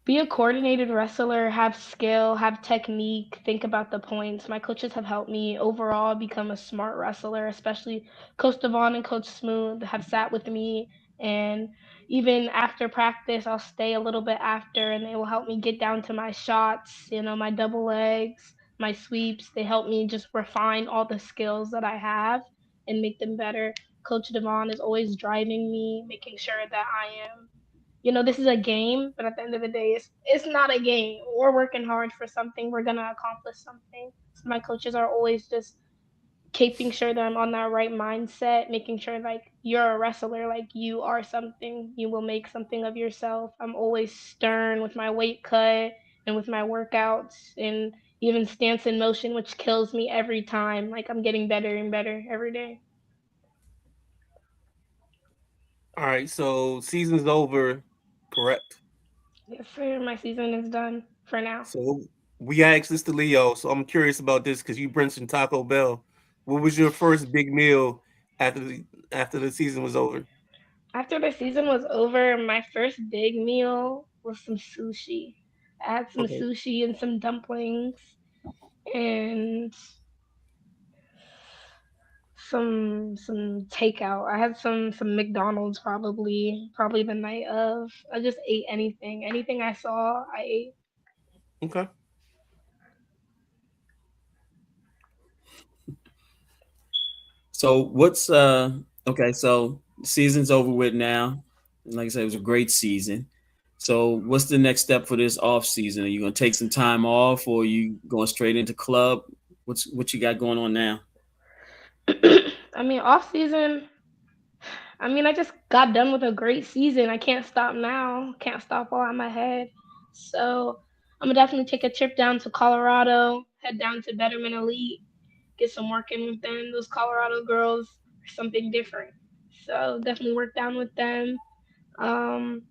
be a coordinated wrestler, have skill, have technique, think about the points. My coaches have helped me overall become a smart wrestler, especially Coach Devon and Coach Smooth have sat with me. And even after practice, I'll stay a little bit after and they will help me get down to my shots, my double legs, my sweeps. They help me just refine all the skills that I have and make them better. Coach Devon is always driving me, making sure that I am this is a game, but at the end of the day, it's not a game. We're working hard for something. We're gonna accomplish something. So my coaches are always just keeping sure that I'm on that right mindset, making sure like you're a wrestler, like you are something. You will make something of yourself. I'm always stern with my weight cut and with my workouts and even stance in motion, which kills me every time. Like I'm getting better and better every day. All right. So season's over, correct? Yes, sir. My season is done for now. So we asked this to Leo. So I'm curious about this because you mentioned Taco Bell. What was your first big meal after the season was over? After the season was over, my first big meal was some sushi. I had some Okay. sushi and some dumplings and some takeout. I had some McDonald's probably the night of. I just ate anything. Anything I saw, I ate. Okay. So what's okay? So season's over with now. Like I said, it was a great season. So what's the next step for this off season? Are you gonna take some time off, or are you going straight into club? What you got going on now? I mean, off season, I mean, I just got done with a great season. I can't stop now. Can't stop while I'm ahead. So I'm gonna definitely take a trip down to Colorado, head down to Betterment Elite, get some work in with them. Those Colorado girls are something different. So definitely work down with them. Um,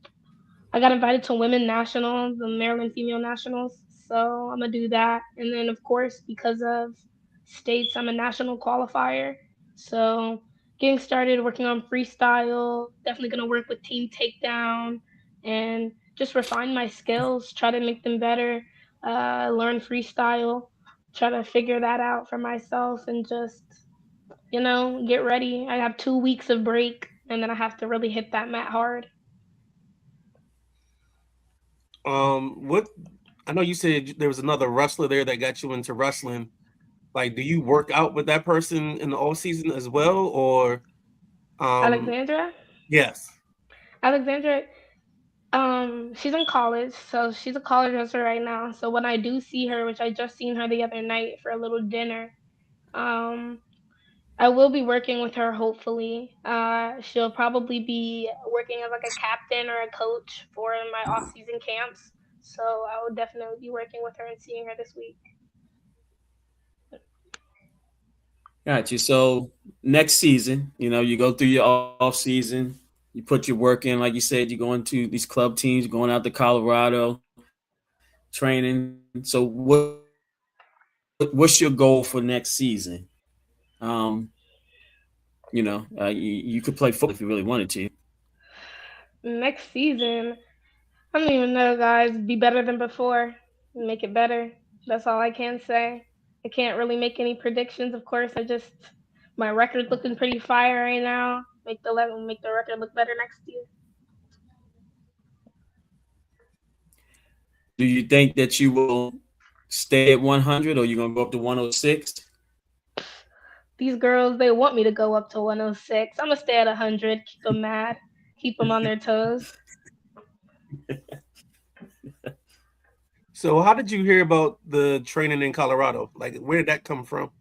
I got invited to women nationals, the Maryland female nationals. So I'm gonna do that, and then of course because of states, I'm a national qualifier. So getting started working on freestyle. Definitely gonna work with team takedown and just refine my skills. Try to make them better. Learn freestyle. Try to figure that out for myself and just get ready. I have 2 weeks of break, and then I have to really hit that mat hard. What? I know you said there was another wrestler there that got you into wrestling. Like, do you work out with that person in the off season as well, or Um, Alexandra. yes. Alexandra. She's in college, so she's a college wrestler right now. So when I do see her, which I just seen her the other night for a little dinner, um, I will be working with her hopefully. She'll probably be working as like a captain or a coach for my off-season camps. So I will definitely be working with her and seeing her this week. Got you. So next season, you go through your off season, you put your work in, like you said, you're going to these club teams, going out to Colorado, training. So what's your goal for next season? Um, you could play football if you really wanted to. Next season, I don't even know, guys. Be better than before. Make it better. That's all I can say. I can't really make any predictions. Of course, I just my record looking pretty fire right now. Make the record look better next year. Do you think that you will stay at 100 or you're gonna go up to 106? These girls, they want me to go up to 106. I'm gonna stay at 100. Keep them mad. Keep them on their toes. So, how did you hear about the training in Colorado? Like, where did that come from?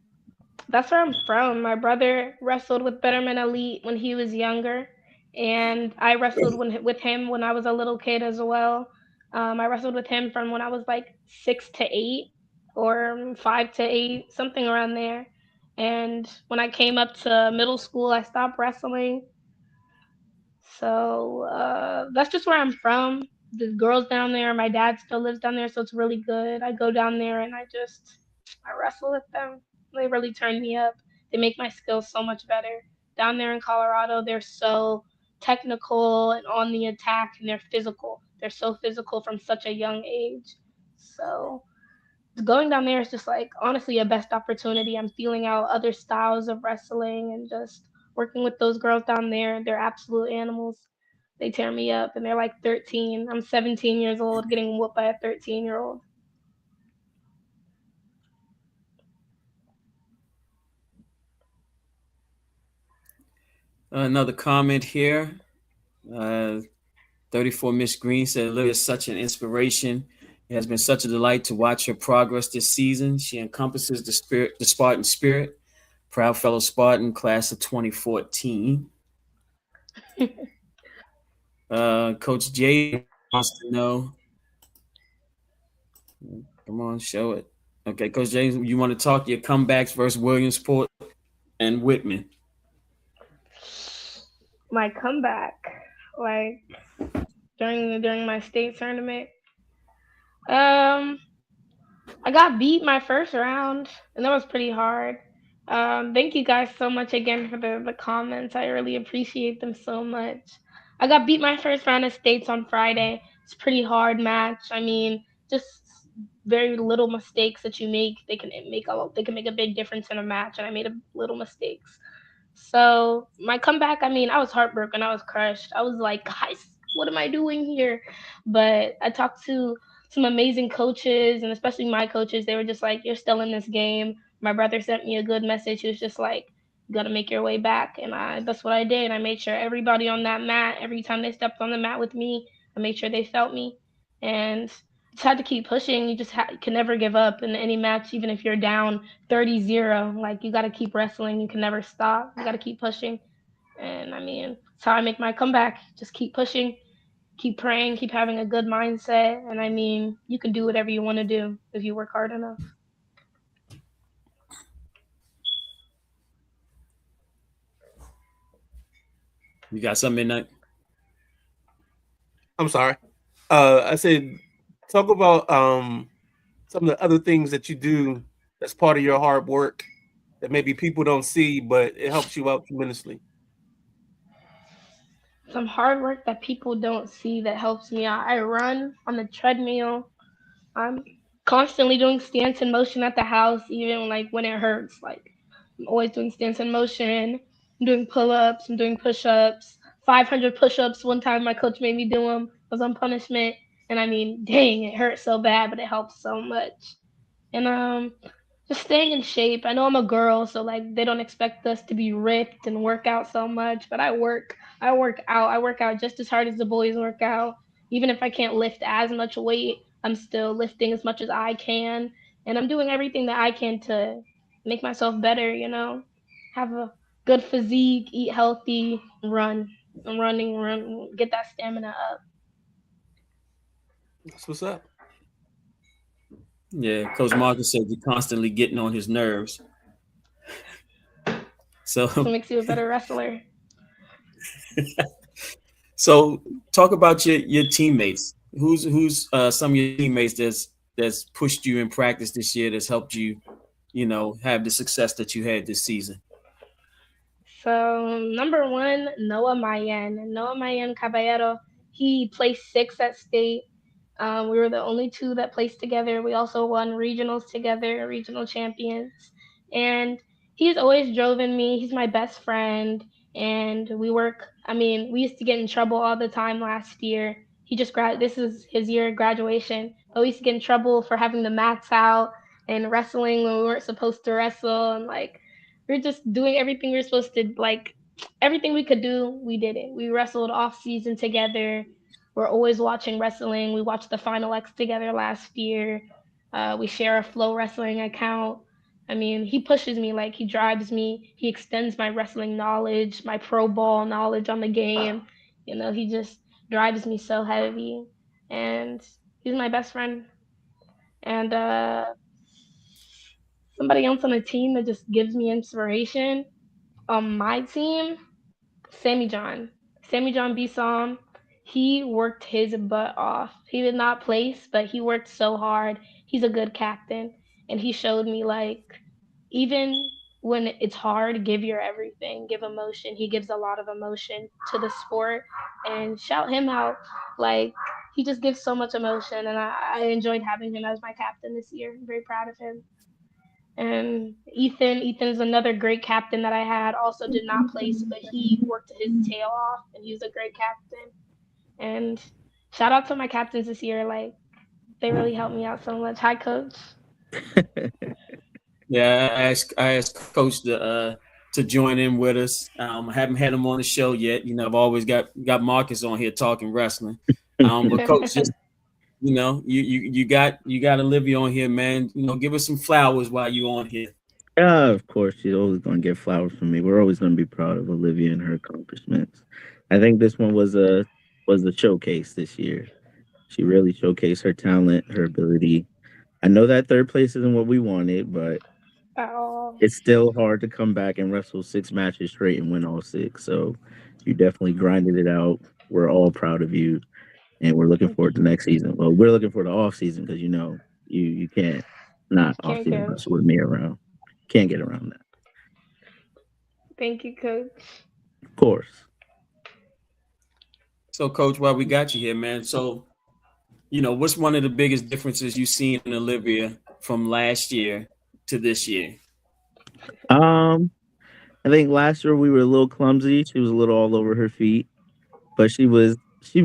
That's where I'm from. My brother wrestled with Betterman Elite when he was younger, and I wrestled with him when I was a little kid as well. I wrestled with him from when I was like 6 to 8 or 5 to 8, something around there. And when I came up to middle school, I stopped wrestling. So that's just where I'm from. The girls down there, my dad still lives down there, so it's really good. I go down there and I wrestle with them. They really turn me up. They make my skills so much better. Down there in Colorado, they're so technical and on the attack, and they're physical. They're so physical from such a young age. So going down there is just like honestly a best opportunity. I'm feeling out other styles of wrestling and just working with those girls down there. They're absolute animals. They tear me up and they're like 13. I'm 17 years old getting whooped by a 13-year-old. Another comment here. Uh, 34 Miss Green said Olivia is such an inspiration. It has been such a delight to watch her progress this season. She encompasses the Spartan spirit. Proud fellow Spartan, class of 2014. Coach Jay wants to know. Come on, show it. Okay, Coach Jay, you want to talk your comebacks versus Williamsport and Whitman? My comeback, like during my state tournament, um, I got beat my first round, and that was pretty hard. Thank you guys so much again for the comments. I really appreciate them so much. I got beat my first round of states on Friday. It's a pretty hard match. I mean, just very little mistakes that you make, they can make a big difference in a match, and I made a little mistakes. So my comeback, I mean, I was heartbroken. I was crushed. I was like, guys, what am I doing here? But I talked to some amazing coaches, and especially my coaches. They were just like, you're still in this game. My brother sent me a good message. He was just like, you got to make your way back. And that's what I did. I made sure everybody on that mat, every time they stepped on the mat with me, I made sure they felt me. And just had to keep pushing. You just can never give up in any match, even if you're down 30-0. Like, you got to keep wrestling. You can never stop. You got to keep pushing. And I mean, that's how I make my comeback. Just keep pushing, keep praying, keep having a good mindset. And I mean, you can do whatever you want to do if you work hard enough. You got something midnight? I'm sorry. I said, talk about some of the other things that you do that's part of your hard work that maybe people don't see, but it helps you out tremendously. Some hard work that people don't see that helps me out. I run on the treadmill. I'm constantly doing stance and motion at the house, even like when it hurts. Like, I'm always doing stance and motion. I'm doing pull ups. I'm doing push ups. 500 push ups. One time my coach made me do them. I was on punishment, and I mean, dang, it hurt so bad, but it helps so much. And just staying in shape. I know I'm a girl, so like they don't expect us to be ripped and work out so much, but I work out. I work out just as hard as the boys work out. Even if I can't lift as much weight, I'm still lifting as much as I can, and I'm doing everything that I can to make myself better, Have a good physique, eat healthy, run. I'm running, run, get that stamina up. That's what's up. Yeah, Coach Marcus said you're constantly getting on his nerves. So it So, makes you a better wrestler. so talk about your teammates. Who's some of your teammates that's pushed you in practice this year, that's helped you, have the success that you had this season. So number one, Noah Mayen. Noah Mayen Caballero. He placed sixth at state. We were the only two that placed together. We also won regionals together, regional champions. And he's always driven me. He's my best friend. And we work, I mean, we used to get in trouble all the time last year. This is his year of graduation. But we used to get in trouble for having the mats out and wrestling when we weren't supposed to wrestle. And like, we're just doing everything we are supposed to, like, everything we could do, we did it. We wrestled off season together. We're always watching wrestling. We watched the Final X together last year. We share a Flow Wrestling account. I mean, he pushes me, like, he drives me. He extends my wrestling knowledge, my pro ball knowledge on the game. He just drives me so heavy. And he's my best friend. And somebody else on the team that just gives me inspiration. On my team, Sammy John. Sammy John Bisom, he worked his butt off. He did not place, but he worked so hard. He's a good captain. And he showed me, like, even when it's hard, give your everything, give emotion. He gives a lot of emotion to the sport. And shout him out. Like, he just gives so much emotion. And I enjoyed having him as my captain this year. I'm very proud of him. And Ethan's another great captain that I had. Also did not place, but he worked his tail off, and he was a great captain. And shout out to my captains this year. Like, they really helped me out so much. Hi, coach. Yeah, I asked Coach to join in with us. I haven't had him on the show yet. I've always got Marcus on here talking wrestling. But Coach, just you got Olivia on here, man. Give us some flowers while you on here. Of course, she's always going to get flowers from me. We're always going to be proud of Olivia and her accomplishments. I think this one was a showcase this year. She really showcased her talent, her ability. I know that third place isn't what we wanted, but Oh, it's still hard to come back and wrestle 6 matches straight and win all six. So you definitely grinded it out. We're all proud of you, and we're looking thank forward to you. next season. Well, we're looking for the off season because you can't not off Can't season go. wrestle with me around. Can't get around that. Thank you, coach. Of course. So, Coach, while we got you here, man. So, what's one of the biggest differences you've seen in Olivia from last year to this year? Um, I think last year we were a little clumsy. She was a little all over her feet, but she was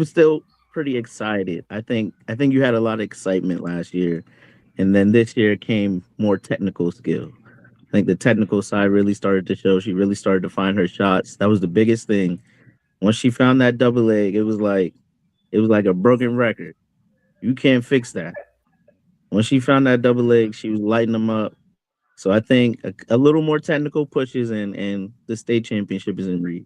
still pretty excited. I think you had a lot of excitement last year, and then this year came more technical skill. I think the technical side really started to show. She really started to find her shots. That was the biggest thing. Once she found that double leg, it was like a broken record. You can't fix that. When she found that double leg, she was lighting them up. So I think a little more technical pushes and the state championship is in reach.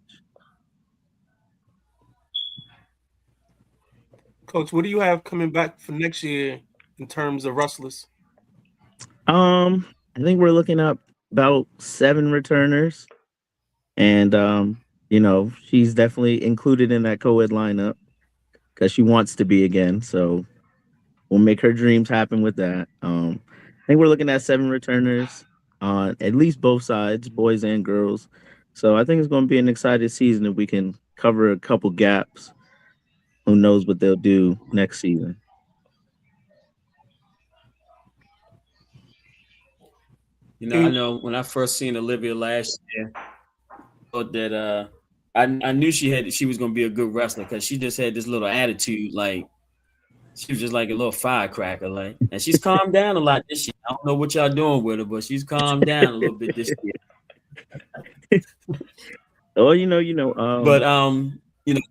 Coach, what do you have coming back for next year in terms of wrestlers? I think we're looking up about 7 returners, and she's definitely included in that co-ed lineup because she wants to be again. So we'll make her dreams happen with that. I think we're looking at 7 returners on at least both sides, boys and girls. So I think it's going to be an exciting season if we can cover a couple gaps. Who knows what they'll do next season? I know when I first seen Olivia last year, thought that I knew she was gonna be a good wrestler because she just had this little attitude, like She was just like a little firecracker, like, and she's calmed down a lot this year. I don't know what y'all doing with her, but she's calmed down a little bit this year. Oh, But you know,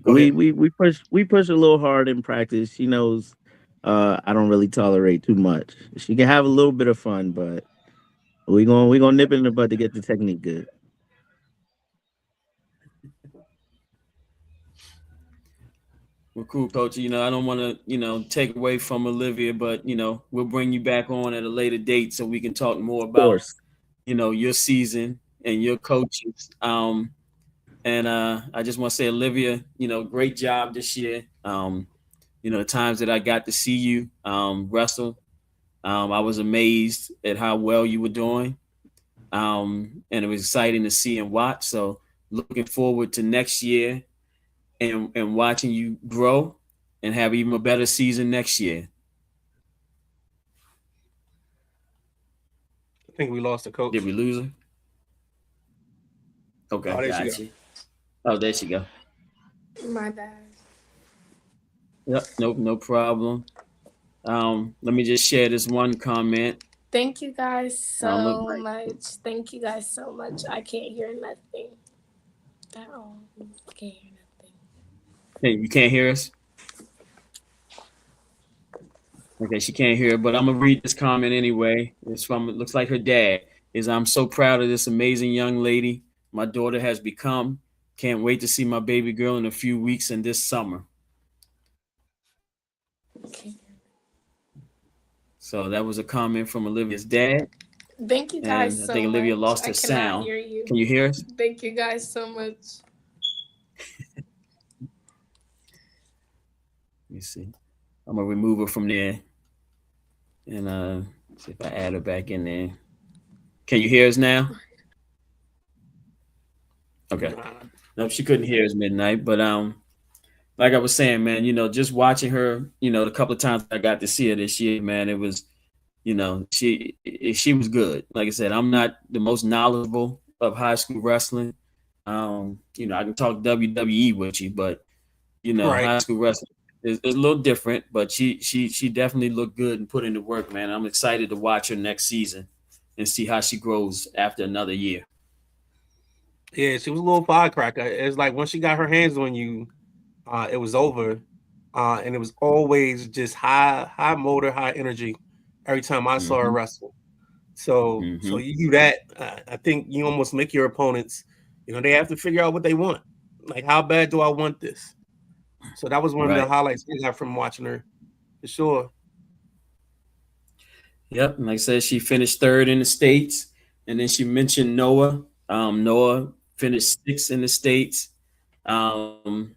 go we ahead. we we push a little hard in practice. She knows I don't really tolerate too much. She can have a little bit of fun, but we gonna nip it in the bud to get the technique good. Well, cool, coach. I don't want to, take away from Olivia, but we'll bring you back on at a later date so we can talk more Of about, course. your season and your coaches. And I just want to say, Olivia, great job this year. The times that I got to see you wrestle, I was amazed at how well you were doing. And it was exciting to see and watch. So looking forward to next year and watching you grow and have even a better season next year. I think we lost the Did coach. we lose her? Okay, Oh, there she go. gotcha. Oh, there she go. My bad. Yep, nope, no problem. Let me just share this one comment. Thank you guys Look so like, much. Thank you guys so much. I can't hear nothing at all. I can't hear nothing. hey, you can't hear us? Okay, she can't hear, but I'm gonna read this comment anyway. It's from, it looks like her dad. I'm so proud of this amazing young lady my daughter has become. Can't wait to see my baby girl in a few weeks and this summer. Okay. So that was a comment from Olivia's dad. Thank you guys And I so think Olivia much. lost I her cannot sound. hear you. Can you hear us? Thank you guys so much. Let me see. I'm gonna remove her from there and see if I add her back in there. Can you hear us now? Okay. No, she couldn't hear us midnight, but like I was saying, man, just watching her, the couple of times I got to see her this year, man, it was, she was good. Like I said, I'm not the most knowledgeable of high school wrestling. I can talk WWE with you, but Right. high school wrestling is a little different. But she definitely looked good and put in the work, man. I'm excited to watch her next season and see how she grows after another year. Yeah, she was a little firecracker. It's like once she got her hands on you, it was over. And it was always just high motor, high energy every time I saw her Mm-hmm. wrestle. So Mm-hmm. you do that. I think you almost make your opponents, they have to figure out what they want. Like, how bad do I want this? So that was one of the Right. highlights I got from watching her, for sure. Yep. And like I said, she finished third in the States. And then she mentioned Noah. Noah finished sixth in the States. Um,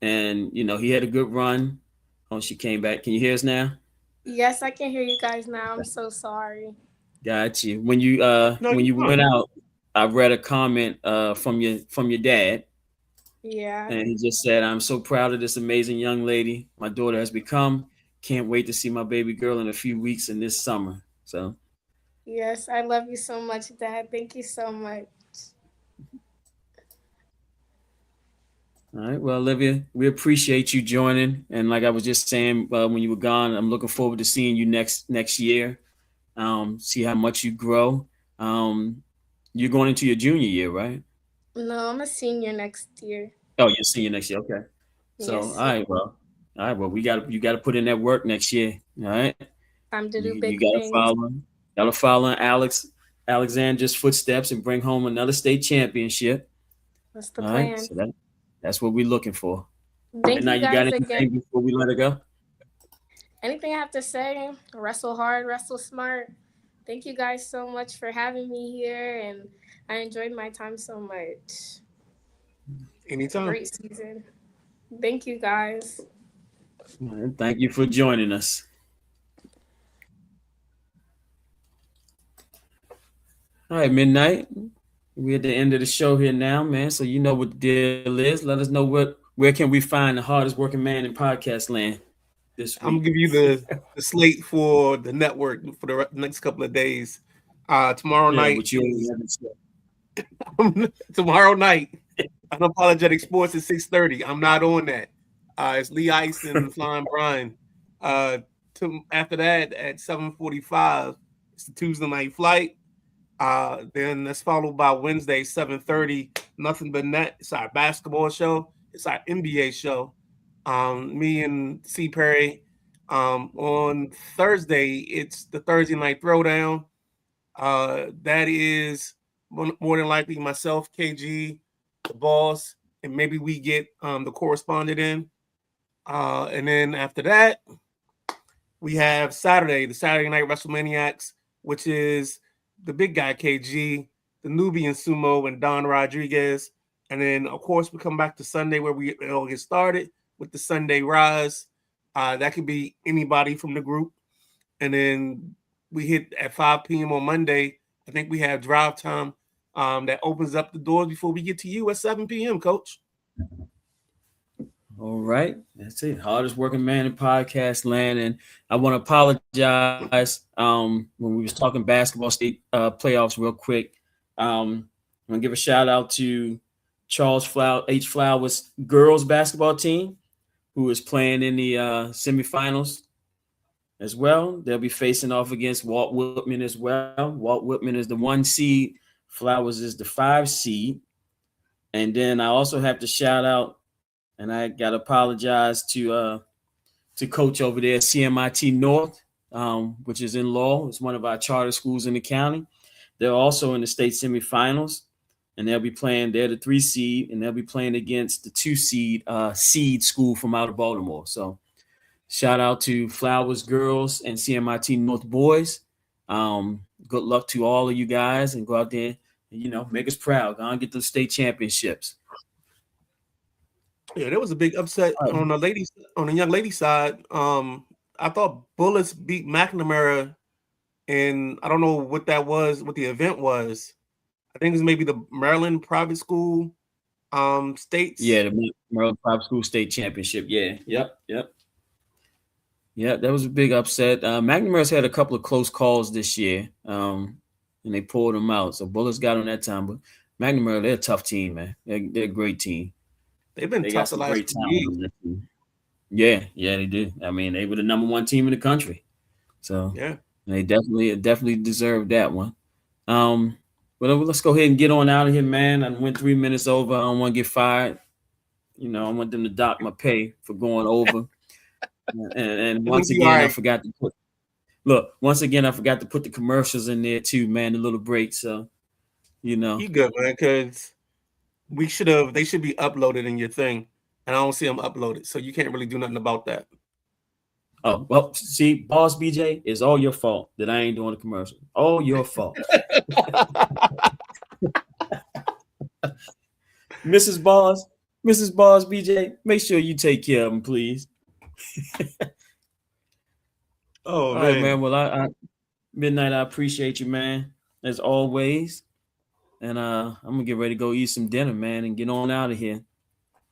and, he had a good run. Oh, she came back. Can you hear us now? Yes, I can hear you guys now. I'm so sorry. Got you. When you No, when you're you fine. went out, I read a comment from your dad, Yeah. and he just said, "I'm so proud of this amazing young lady my daughter has become. Can't wait to see my baby girl in a few weeks and this summer." So, Yes, I love you so much, Dad. Thank you so much. all right. Well, Olivia, we appreciate you joining. And like I was just saying when you were gone, I'm looking forward to seeing you next year. See how much you grow. You're going into your junior year, right? No, I'm a senior next year. Oh, you're senior next year. Okay. So, Yes, all right. Well, you got to put in that work next year. All right. time to do You big got to things. follow Alexander's footsteps and bring home another state championship. What's the All right. plan? So that's what we're looking for. Thank Now, you you got guys again. anything before we let it go? Anything I have to say? Wrestle hard, wrestle smart. Thank you guys so much for having me here, and I enjoyed my time so much. Anytime. Great season. Thank you guys. All right, thank you for joining us. All right, midnight. We're at the end of the show here now, man. So you know what the deal is. Let us know where can we find the hardest working man in podcast land this I'm week. gonna give you the slate for the network for the next couple of days. Tomorrow Yeah, night which you is haven't said. tomorrow night. Unapologetic Sports at 6:30. I'm not on that. It's Lee Ice and Flying Brian. After that, at 7:45, it's the Tuesday night flight. Then that's followed by Wednesday, 7:30. Nothing but net. It's our basketball show. It's our NBA show. Me and C Perry. On Thursday, it's the Thursday night throwdown. That is more than likely myself, KG, the boss, and maybe we get the correspondent in. And then after that, we have Saturday, the Saturday Night WrestleManiacs, which is the big guy KG, the Nubian Sumo, and Don Rodriguez. And then, of course, we come back to Sunday where we all get started with the Sunday Rise. That could be anybody from the group. And then we hit at 5 p.m. on Monday. I think we have drive time that opens up the doors before we get to you at 7 p.m., Coach. All right. That's it. Hardest working man in podcast land. And I want to apologize when we was talking basketball state playoffs real quick. I'm going to give a shout out to Charles H. Flowers girls basketball team who is playing in the semifinals as well. They'll be facing off against Walt Whitman as well. Walt Whitman is the 1 seed. Flowers is the 5 seed. And then I also have to shout out, and I got to apologize to Coach over there, CMIT North, which is in Laurel. It's one of our charter schools in the county. They're also in the state semifinals, and they'll be playing. They're the 3 seed, and they'll be playing against the 2 seed school from out of Baltimore. So shout out to Flowers girls and CMIT North boys. Good luck to all of you guys, and go out there and, make us proud. Go and get the state championships. Yeah, there was a big upset on the young lady side. I thought Bullets beat McNamara, and I don't know what that was, what the event was. I think it was maybe the Maryland private school states. Yeah, the Maryland private school state championship. Yeah, yep. Yeah, that was a big upset. McNamara's had a couple of close calls this year, and they pulled them out. So Bullets got them that time, but McNamara, they're a tough team, man. They're a great team. They've been tough the last 2 years. Yeah, they do. I mean, they were the number 1 team in the country. So yeah, they definitely deserved that one. But let's go ahead and get on out of here, man. I went 3 minutes over. I don't want to get fired. I want them to dock my pay for going over. and once again, I forgot to put the commercials in there too, man, the little break. So, You good, man, because they should be uploaded in your thing, and I don't see them uploaded, so you can't really do nothing about that. Oh, well, see, Boss BJ, it's all your fault that I ain't doing the commercial. All your fault. Mrs. Boss BJ, make sure you take care of him, please. All right, man. Well, I Midnight, I appreciate you, man, as always. And I'm gonna get ready to go eat some dinner, man, and get on out of here.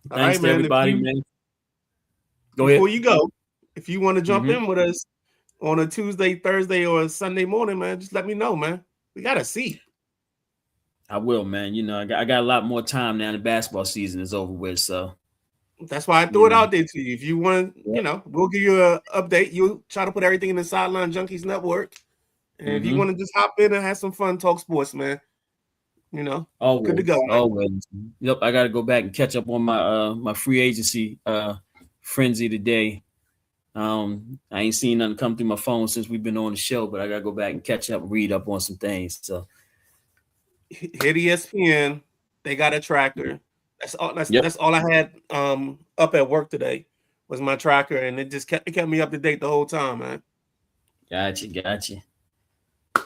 Thanks to everybody, man. Go ahead. Before you go, if you want to jump in with us on a Tuesday, Thursday, or a Sunday morning, man, just let me know, man. We got a seat. I will, man. I got a lot more time now. The basketball season is over with, so that's why I threw it out there to you. If you want, we'll give you an update. You'll try to put everything in the Sideline Junkies Network. And if you want to just hop in and have some fun, talk sports, man, always, good to go. Always. Yep, I got to go back and catch up on my my free agency frenzy today. I ain't seen nothing come through my phone since we've been on the show, but I got to go back and catch up and read up on some things. So hit ESPN. They got a tracker. That's all. That's all I had up at work today was my tracker, and it kept me up to date the whole time, man. Gotcha. All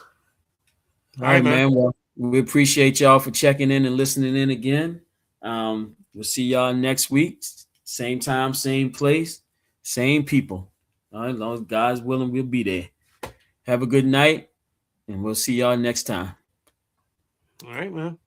right, man. Well, we appreciate y'all for checking in and listening in again. We'll see y'all next week. Same time, same place, same people. All right, as long as God's willing, we'll be there. Have a good night, and we'll see y'all next time. All right, man.